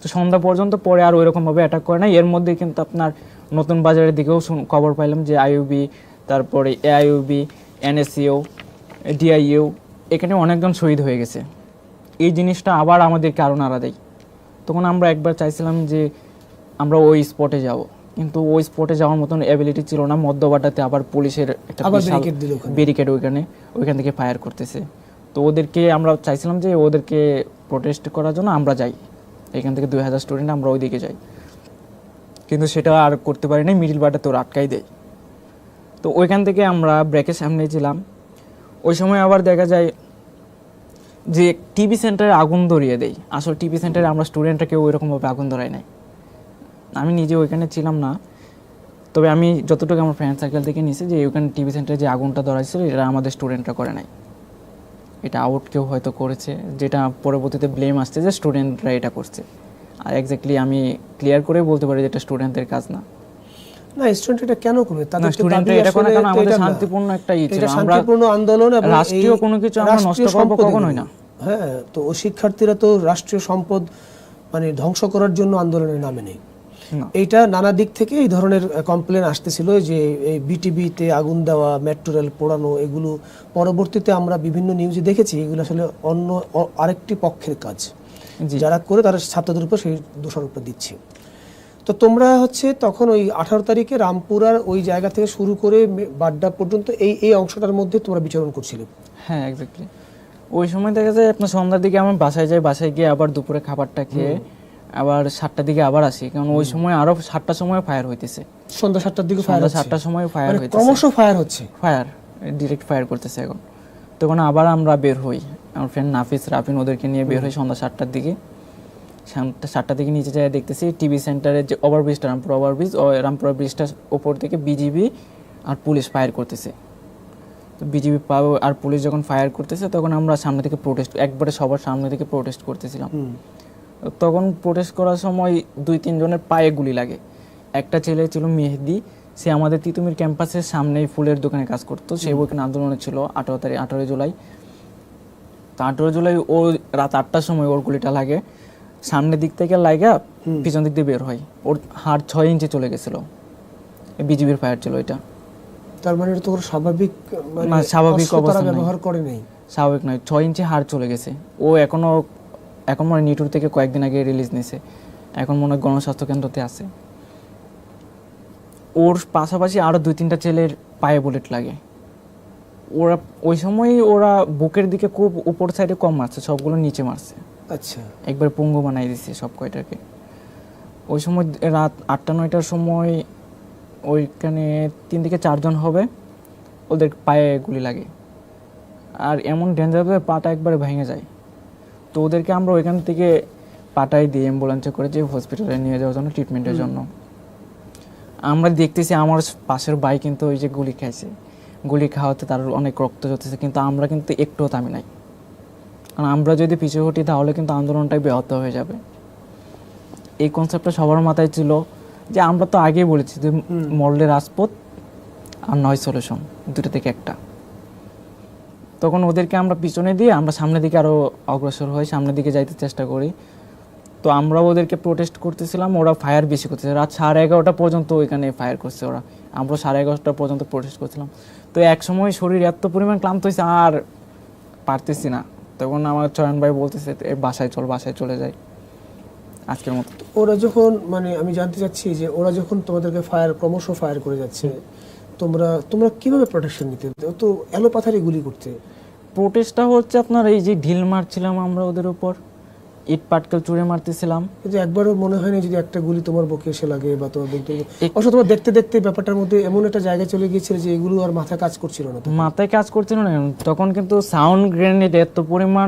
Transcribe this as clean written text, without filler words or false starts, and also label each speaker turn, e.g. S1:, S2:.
S1: তো সন্ধ্যা পর্যন্ত পরে আর ওইরকমভাবে অ্যাটাক করে না। এর মধ্যে কিন্তু আপনার নতুন বাজারের দিকেও খবর পাইলাম যে আইইউবি, তারপরে এআইইউবি, এনএসইউ, ডিআইইউ, এখানে অনেকজন শহীদ হয়ে গেছে। এই জিনিসটা আবার আমাদেরকে আরও নাড়া দেয়। তখন আমরা একবার চাইছিলাম যে আমরা ওই স্পটে যাব, কিন্তু ওই স্পটে যাওয়ার মতন অ্যাবিলিটি ছিল না। মধ্যবাটাতে আবার পুলিশের একটা ব্যারিকেড ওইখান থেকে ফায়ার করতেছে। তো ওদেরকে আমরা চাইছিলাম যে ওদেরকে প্রোটেস্ট করার জন্য আমরা যাই, এখান থেকে 2000 স্টুডেন্ট আমরা ওইদিকে যাই, কিন্তু সেটা আর করতে পারি না। মিডিল বাটাতে ওরা আটকাই দেয়। তো ওইখান থেকে আমরা ব্রেকের সামনে ছিলাম। ওই সময় আবার দেখা যায় যে টিভি সেন্টারে আগুন ধরিয়ে দেয়। আসলে টিভি সেন্টারে আমরা স্টুডেন্টরা কেউ ওইরকমভাবে আগুন ধরাই নাই। আমি নিজে ওইখানে ছিলাম না, তবে আমি যতটুকু আমার ফ্রেন্ড সার্কেল থেকে নিয়েছি যে ওইখানে টিভি সেন্টারে যে আগুনটা ধরাইছিল এটা আমাদের স্টুডেন্টরা করে নাই, এটা আউট কেউ হয়তো করেছে, যেটা পরবর্তীতে ব্লেম আসছে যে স্টুডেন্টরা এটা করছে। আর এক্স্যাক্টলি আমি ক্লিয়ার করে বলতে পারি যে এটা স্টুডেন্টদের কাজ না।
S2: না, স্টুডেন্ট এটা কেন করবে? তাদের
S1: স্টুডেন্টরা এটা করে কারণ আমাদের শান্তিপূর্ণ একটা ছিল, আমরা
S2: শান্তিপূর্ণ আন্দোলন এবং
S1: রাষ্ট্রীয় কোনো কিছু আমরা নষ্ট করব কখনোই না।
S2: হ্যাঁ, তো ওই শিক্ষার্থীরা তো রাষ্ট্রীয় সম্পদ মানে ধ্বংস করার জন্য আন্দোলনের নামে নেই। এইটা নানা দিক থেকে এই ধরনের কমপ্লেন আসতেছিল যে এই বিটিবিতে আগুন দেওয়া, মেট্রো রেল পোড়ানো, এগুলো পরবর্তীতে আমরা বিভিন্ন নিউজে দেখেছি এগুলো আসলে অন্য আরেকটি পক্ষের কাজ, যারা করে তারা ছাত্রদের উপর সেই দোষারোপটা দিচ্ছে। তো তোমরা হচ্ছে তখন ওই 18 তারিখে রামপুরার ওই জায়গা থেকে শুরু করে বাড্ডা পর্যন্ত এই অংশটার মধ্যে তোমরা বিচরণ করছিলে?
S1: হ্যাঁ, এক্স্যাক্টলি। ওই সময় দেখা যায় আপনার সন্ধ্যার দিকে আমার বাসায় যাই, বাসায় গিয়ে আবার দুপুরে খাবারটা খেয়ে আবার 7টার দিকে আবার আসি, কারণ ওই সময় আরো 7টার সময় ফায়ার হইতেছে।
S2: সন্ধ্যা 7টার দিকে ফায়ার,
S1: 7টার সময় ফায়ার হইতেছে,
S2: ক্রমশ ফায়ার হচ্ছে,
S1: ফায়ার ডিরেক্ট ফায়ার করতেছে এখন। তখন আবার আমরা বের হই, আমার ফ্রেন্ড নাফিস, রাফিন, ওদেরকে নিয়ে বের হই সন্ধ্যা 7টার দিকে। 7টার দিকে নিচে যায় দেখতেছি টিভি সেন্টারের যে ওভারব্রিজটা, রামপুরা ওভারব্রিজ, রামপুরা ব্রিজটার ওপর থেকে বিজিবি আর পুলিশ ফায়ার করতেছে। তো বিজিবি আর পুলিশ যখন ফায়ার করতেছে তখন আমরা সামনে থেকে প্রোটেস্ট, একবারে সবার সামনে থেকে প্রোটেস্ট করতেছিলাম। তখন প্রোটেস্ট করার সময় 2-3 জনের পায়ে গুলি লাগে। একটা ছেলে ছিল মেহেদি, সে আমাদের তিতুমির ক্যাম্পাসের সামনেই ফুলের দোকানে কাজ করতো, সে ওখানে আন্দোলনে ছিল 18 জুলাই। তো 18 জুলাই ও রাত 8টার সময় ওর গুলিটা লাগে, সামনের দিক থেকে লাগা পিছন দিক দিয়ে বের হয়, ওর হাড় 6 ইঞ্চি চলে গেছিল। বিজিবির ফায়ার ছিল এটা।
S2: তার মানে এটা তো স্বাভাবিক,
S1: মানে স্বাভাবিক অবস্থা
S2: ব্যবহার করে নাই,
S1: স্বাভাবিক নয়। 6 ইঞ্চি হাড় চলে গেছে। ও এখন মনে নিটুর থেকে কয়েকদিন আগে রিলিজ নিয়েছে, এখন মনে হয় গণস্বাস্থ্য কেন্দ্রতে আছে। ওর পাশাপাশি আরো 2-3টা ছেলের পায়ে বুলেট লাগে। ওরা ওই সময় ওরা বুকের দিকে খুব উপর সাইডে কম মারছে, সবগুলো নিচে মারছে।
S2: আচ্ছা,
S1: একবার পঙ্গু বানাই দিচ্ছে সব কয়টাকে। ওই সময় রাত 8টা-9টার সময় ওইখানে 3 থেকে 4 জন হবে, ওদের পায়ে গুলি লাগে। আর এমন ডেঞ্জার হয়ে পাটা একবারে ভেঙে যায়। তো ওদেরকে আমরা ওইখান থেকে পাটাই দিয়ে অ্যাম্বুলেন্সে করে যে হসপিটালে নিয়ে যাওয়ার জন্য, ট্রিটমেন্টের জন্য। আমরা দেখতেছি আমার পাশের ভাই কিন্তু ওই যে গুলি খাইছে, গুলি খাওয়াতে তার অনেক রক্ত ঝরতেছে, কিন্তু আমরা কিন্তু একটুও থামি নাই। কারণ আমরা যদি পিছু হটি তাহলে কিন্তু আন্দোলনটাই ব্যাহত হয়ে যাবে। এই কনসেপ্টটা সবার মাথায় ছিল যে আমরা তো আগেই বলেছি যে মরলে রাজপথ আর নয় সলিউশন, দুটো থেকে একটা। তখন ওদেরকে আমরা পিছনে দিয়ে আমরা সামনের দিকে আরও অগ্রসর হই, সামনের দিকে যাইতে চেষ্টা করি। তো আমরা ওদেরকে প্রোটেস্ট করতেছিলাম, ওরা ফায়ার বেশি করতেছে। রাত 11:30 পর্যন্ত ওইখানে ফায়ার করছে ওরা, আমরা 11:30 পর্যন্ত প্রোটেস্ট করছিলাম। তো এক সময় শরীর এত পরিমাণ ক্লান্ত হয়েছে আর পারতেছি না, তখন আমার চয়ন ভাই বলতেছে বাসায় চলে যাই আজকের মতো।
S2: ওরা যখন মানে আমি জানতে চাচ্ছি যে ওরা যখন তোমাদেরকে ক্রমশ ফায়ার করে যাচ্ছে, তোমরা কিভাবে প্রোটেকশন নিতে? তো এলোপাথারি গুলি করতে।
S1: প্রোটেস্টটা হচ্ছে আপনার এই যে ঢিল মারছিলাম আমরা ওদের উপর, ইট পাটকেল ছুঁড়ে মারতেছিলাম,
S2: কিন্তু একবারও মনে হয় না যদি একটা গুলি তোমার বুকে এসে লাগে বা তোমার বুকে। অবশ্য তোমার দেখতে দেখতে ব্যাপারটার মধ্যে এমন একটা জায়গায় চলে গিয়েছিল যে এগুলো আর মাথায় কাজ করছিল না,
S1: তখন কিন্তু সাউন্ড গ্রেনেড এত পরিমাণ